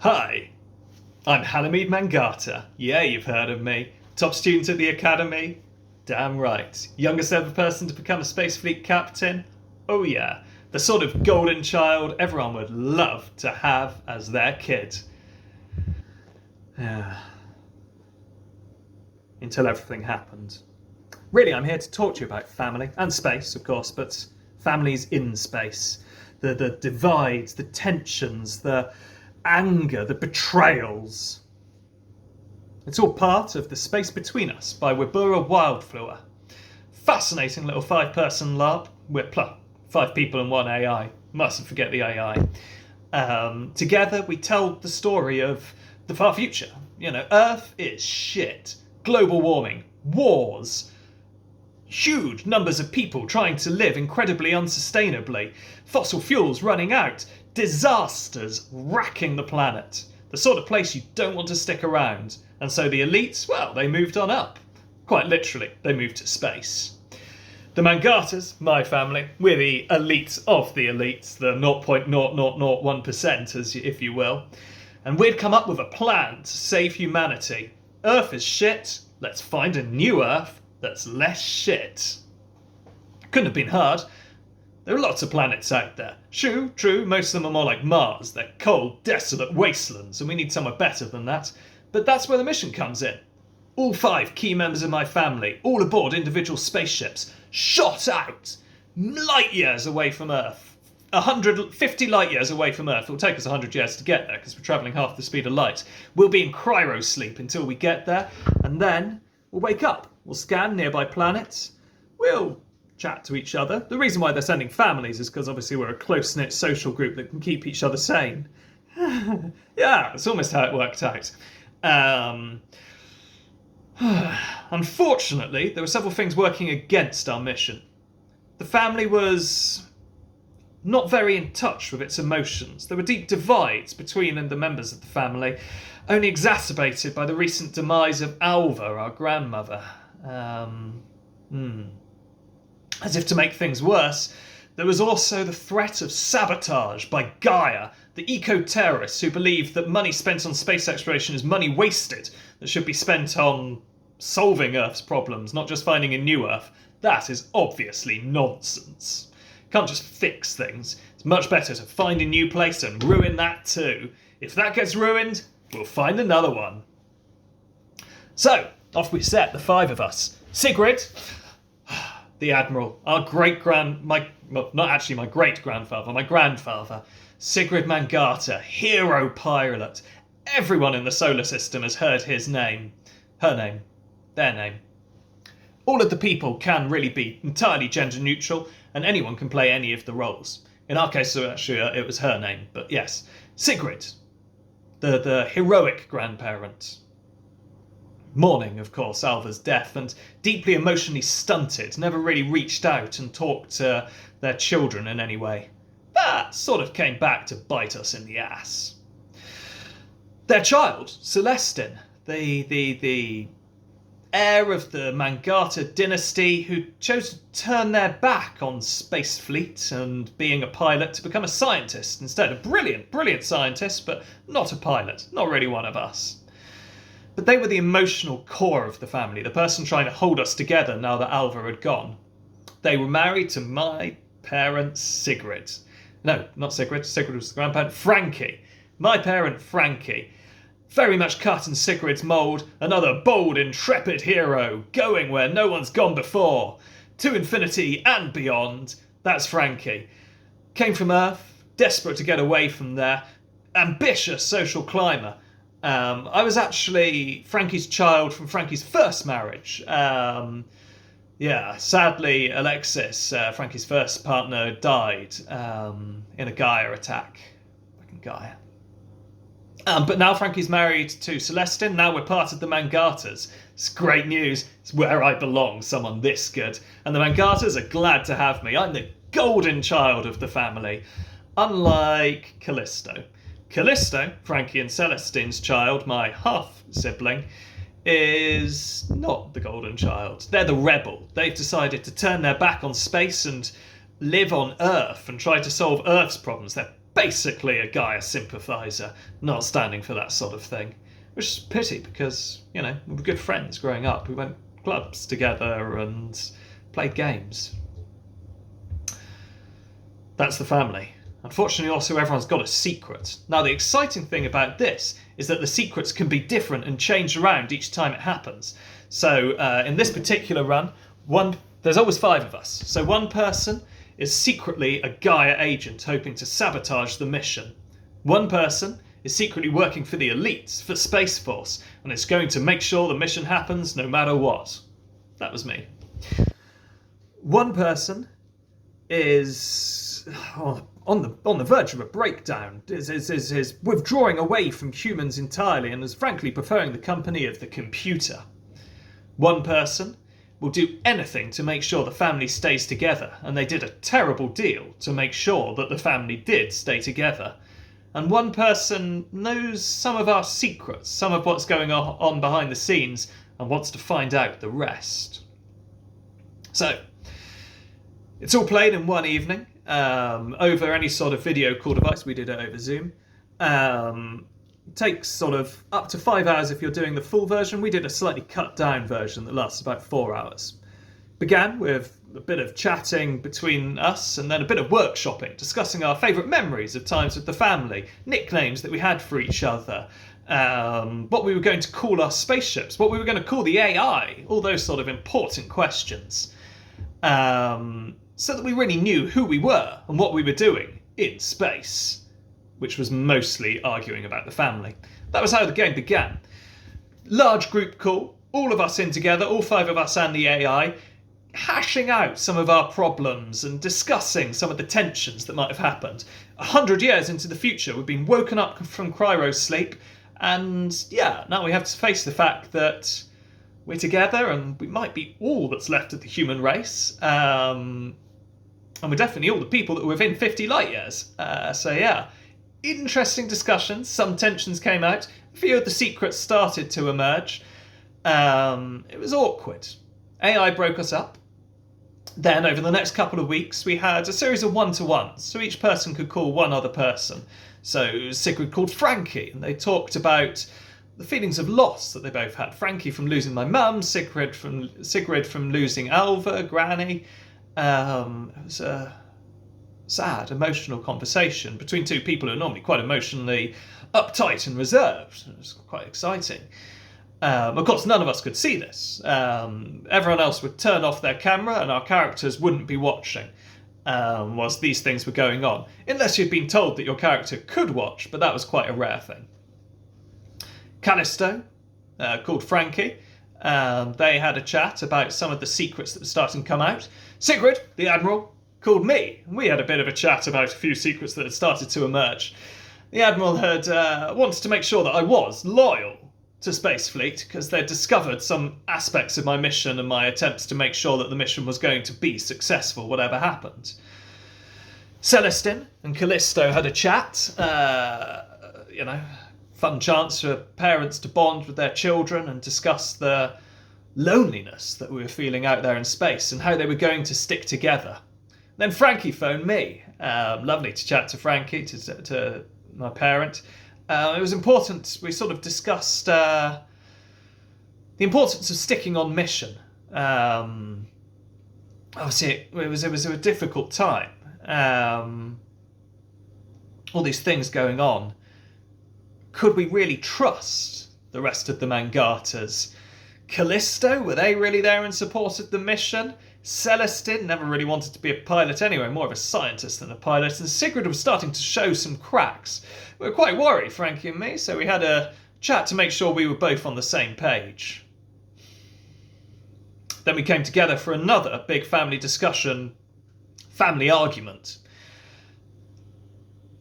Hi, I'm Hanameed Mangata. Yeah, you've heard of me. Top student at the academy? Damn right. Youngest ever person to become a Space Fleet captain? Oh yeah. The sort of golden child everyone would love to have as their kid. Until everything happened. Really, I'm here to talk to you about family and space, of course, but families in space. The divides, the tensions, the anger, the betrayals. It's all part of The Space Between Us by Wibura Wildflower. Fascinating little 5-person LARP. We're 5 people and 1 AI. Mustn't forget the AI. Together we tell the story of the far future. You know, Earth is shit. Global warming, wars, huge numbers of people trying to live incredibly unsustainably, fossil fuels running out, disasters racking the planet. The sort of place you don't want to stick around. And so the elites, well, they moved on up. Quite literally, they moved to space. The Mangatas, my family, we're the elites of the elites, the 0.0001%, if you will. And we'd come up with a plan to save humanity. Earth is shit, let's find a new Earth that's less shit. Couldn't have been hard. There are lots of planets out there. True, most of them are more like Mars. They're cold, desolate wastelands, and we need somewhere better than that. But that's where the mission comes in. All 5 key members of my family, all aboard individual spaceships, shot out light years away from Earth. 150 light years away from Earth. It'll take us 100 years to get there because we're travelling half the speed of light. We'll be in cryo-sleep until we get there, and then we'll wake up. We'll scan nearby planets. We'll chat to each other. The reason why they're sending families is because obviously we're a close-knit social group that can keep each other sane. Yeah, it's almost how it worked out. Unfortunately, there were several things working against our mission. The family was not very in touch with its emotions. There were deep divides between the members of the family, only exacerbated by the recent demise of Alva, our grandmother. As if to make things worse, there was also the threat of sabotage by Gaia, the eco-terrorists who believe that money spent on space exploration is money wasted that should be spent on solving Earth's problems, not just finding a new Earth. That is obviously nonsense. Can't just fix things. It's much better to find a new place and ruin that too. If that gets ruined, we'll find another one. So, off we set, the 5 of us. Sigrid, the Admiral, my great-grandfather, my grandfather, Sigrid Mangata, hero pilot. Everyone in the solar system has heard his name, her name, their name. All of the people can really be entirely gender neutral, and anyone can play any of the roles. In our case, actually, it was her name, but yes. Sigrid, the heroic grandparent. Mourning, of course, Alva's death, and deeply emotionally stunted, never really reached out and talked to their children in any way. That sort of came back to bite us in the ass. Their child, Celestine, the heir of the Mangata dynasty, who chose to turn their back on Space Fleet and being a pilot to become a scientist instead. A brilliant scientist, but not a pilot, not really one of us. But they were the emotional core of the family, the person trying to hold us together now that Alva had gone. They were married to my parent Sigrid. No, not Sigrid. Sigrid was the grandparent. Frankie. My parent Frankie. Very much cut in Sigrid's mould. Another bold, intrepid hero, going where no one's gone before. To infinity and beyond. That's Frankie. Came from Earth, desperate to get away from there. Ambitious social climber. I was actually Frankie's child from Frankie's first marriage. Sadly, Alexis, Frankie's first partner, died in a Gaia attack. Fucking Gaia. But now Frankie's married to Celestine. Now we're part of the Mangatas. It's great news. It's where I belong, someone this good. And the Mangatas are glad to have me. I'm the golden child of the family. Unlike Callisto. Callisto, Frankie and Celestine's child, my half-sibling, is not the golden child. They're the rebel. They've decided to turn their back on space and live on Earth and try to solve Earth's problems. They're basically a Gaia sympathiser, not standing for that sort of thing. Which is a pity because, we were good friends growing up. We went clubs together and played games. That's the family. Unfortunately, also everyone's got a secret. Now, the exciting thing about this is that the secrets can be different and change around each time it happens. So, in this particular run, there's always 5 of us. So one person is secretly a Gaia agent hoping to sabotage the mission. One person is secretly working for the elites, for Space Force, and is going to make sure the mission happens no matter what. That was me. One person is on the verge of a breakdown, is withdrawing away from humans entirely and is frankly preferring the company of the computer. One person will do anything to make sure the family stays together, and they did a terrible deal to make sure that the family did stay together. And one person knows some of our secrets, some of what's going on behind the scenes, and wants to find out the rest. So, it's all played in one evening, over any sort of video call device. We did it over Zoom. Takes sort of up to 5 hours if you're doing the full version. We did a slightly cut down version that lasts about 4 hours. Began with a bit of chatting between us and then a bit of workshopping, discussing our favourite memories of times with the family, nicknames that we had for each other, what we were going to call our spaceships, what we were going to call the AI, all those sort of important questions. So that we really knew who we were and what we were doing in space, which was mostly arguing about the family. That was how the game began. Large group call, all of us in together, all 5 of us and the AI, hashing out some of our problems and discussing some of the tensions that might have happened. 100 years into the future, we've been woken up from cryo sleep, and now we have to face the fact that we're together and we might be all that's left of the human race. And we're definitely all the people that were within 50 light years. Interesting discussions. Some tensions came out. A few of the secrets started to emerge. It was awkward. AI broke us up. Then, over the next couple of weeks, we had a series of one-to-ones, so each person could call one other person. So Sigrid called Frankie, and they talked about the feelings of loss that they both had. Frankie from losing my mum, Sigrid from losing Alva, Granny. It was a sad, emotional conversation between 2 people who are normally quite emotionally uptight and reserved. It was quite exciting. Of course, none of us could see this. Everyone else would turn off their camera and our characters wouldn't be watching whilst these things were going on. Unless you'd been told that your character could watch, but that was quite a rare thing. Callisto called Frankie. They had a chat about some of the secrets that were starting to come out. Sigrid, the Admiral, called me. We had a bit of a chat about a few secrets that had started to emerge. The Admiral had wanted to make sure that I was loyal to Space Fleet because they'd discovered some aspects of my mission and my attempts to make sure that the mission was going to be successful, whatever happened. Celestin and Callisto had a chat, fun chance for parents to bond with their children and discuss the loneliness that we were feeling out there in space and how they were going to stick together. Then Frankie phoned me. Lovely to chat to Frankie, to my parent. It was important. We sort of discussed the importance of sticking on mission. Obviously, it was a difficult time. All these things going on. Could we really trust the rest of the Mangatas? Callisto, were they really there in support of the mission? Celestin never really wanted to be a pilot anyway, more of a scientist than a pilot, and Sigrid was starting to show some cracks. We were quite worried, Frankie and me, so we had a chat to make sure we were both on the same page. Then we came together for another big family discussion, family argument.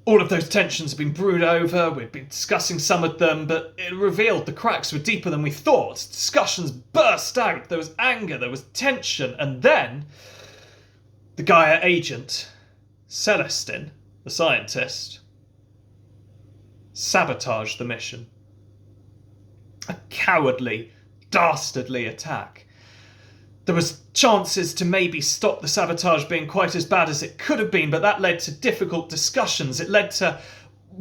All of those tensions have been brewed over, we've been discussing some of them, but it revealed the cracks were deeper than we thought. Discussions burst out, there was anger, there was tension, and then the Gaia agent, Celestin, the scientist, sabotaged the mission. A cowardly, dastardly attack. There was chances to maybe stop the sabotage being quite as bad as it could have been, but that led to difficult discussions. It led to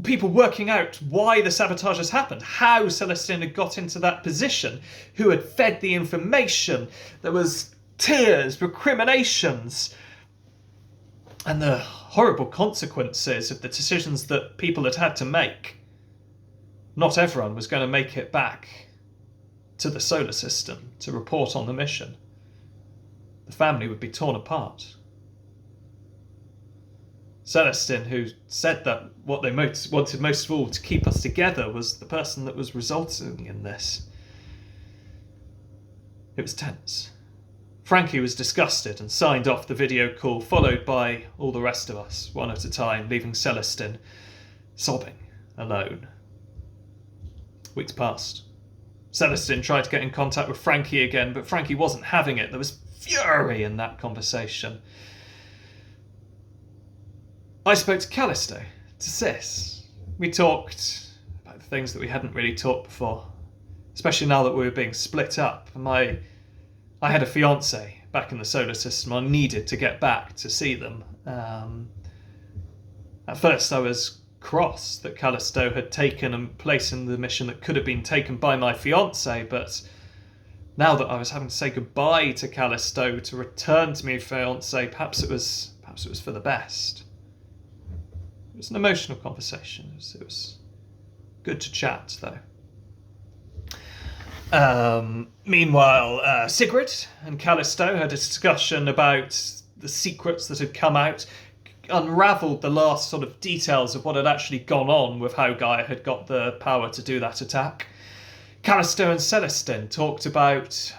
people working out why the sabotage has happened, how Celestin had got into that position, who had fed the information. There was tears, recriminations, and the horrible consequences of the decisions that people had had to make. Not everyone was going to make it back to the solar system to report on the mission. The family would be torn apart. Celestin, who said that what they wanted most of all to keep us together, was the person that was resulting in this. It was tense. Frankie was disgusted and signed off the video call, followed by all the rest of us, one at a time, leaving Celestin sobbing, alone. Weeks passed. Celestin tried to get in contact with Frankie again, but Frankie wasn't having it. There was fury in that conversation. I spoke to Callisto, to Sis. We talked about the things that we hadn't really talked before, especially now that we were being split up. I had a fiancé back in the solar system. I needed to get back to see them. At first I was cross that Callisto had taken a place in the mission that could have been taken by my fiancé, but now that I was having to say goodbye to Callisto to return to my fiancé, perhaps it was for the best. It was an emotional conversation. It was good to chat, though. Meanwhile, Sigrid and Callisto had a discussion about the secrets that had come out, unravelled the last sort of details of what had actually gone on with how Gaia had got the power to do that attack. Callisto and Celestin talked about,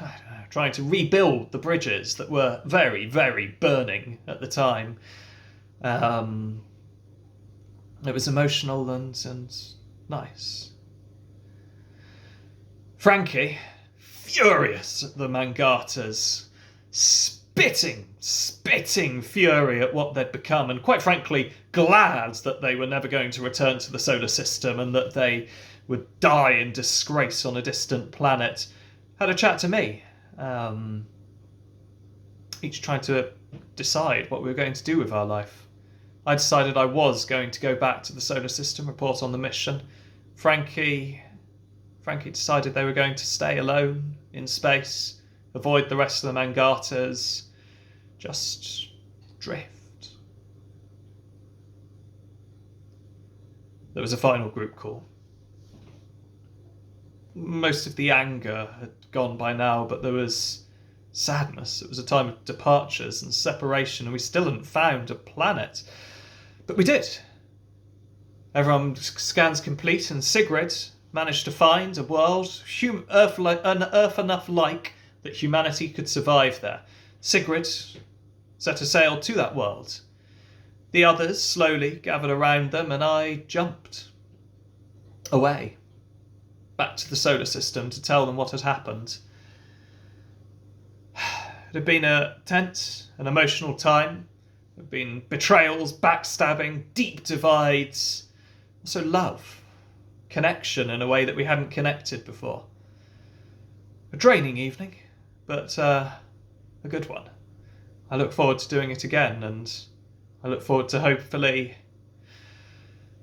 trying to rebuild the bridges that were very, very burning at the time. It was emotional and nice. Frankie, furious at the Mangatas, spitting fury at what they'd become, and quite frankly, glad that they were never going to return to the solar system and that they would die in disgrace on a distant planet, had a chat to me, each trying to decide what we were going to do with our life. I decided I was going to go back to the solar system, report on the mission. Frankie decided they were going to stay alone in space, avoid the rest of the Mangatas, just drift. There was a final group call. Most of the anger had gone by now, but there was sadness. It was a time of departures and separation, and we still hadn't found a planet. But we did. Everyone scans complete, and Sigrid managed to find a world, an Earth enough like that humanity could survive there. Sigrid set a sail to that world. The others slowly gathered around them, and I jumped away, back to the solar system to tell them what had happened. It had been a tense and emotional time. There had been betrayals, backstabbing, deep divides, also love, connection in a way that we hadn't connected before. A draining evening, but a good one. I look forward to doing it again, and I look forward to hopefully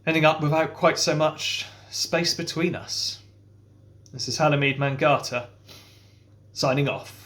ending up without quite so much space between us. This is Halamid Mangata, signing off.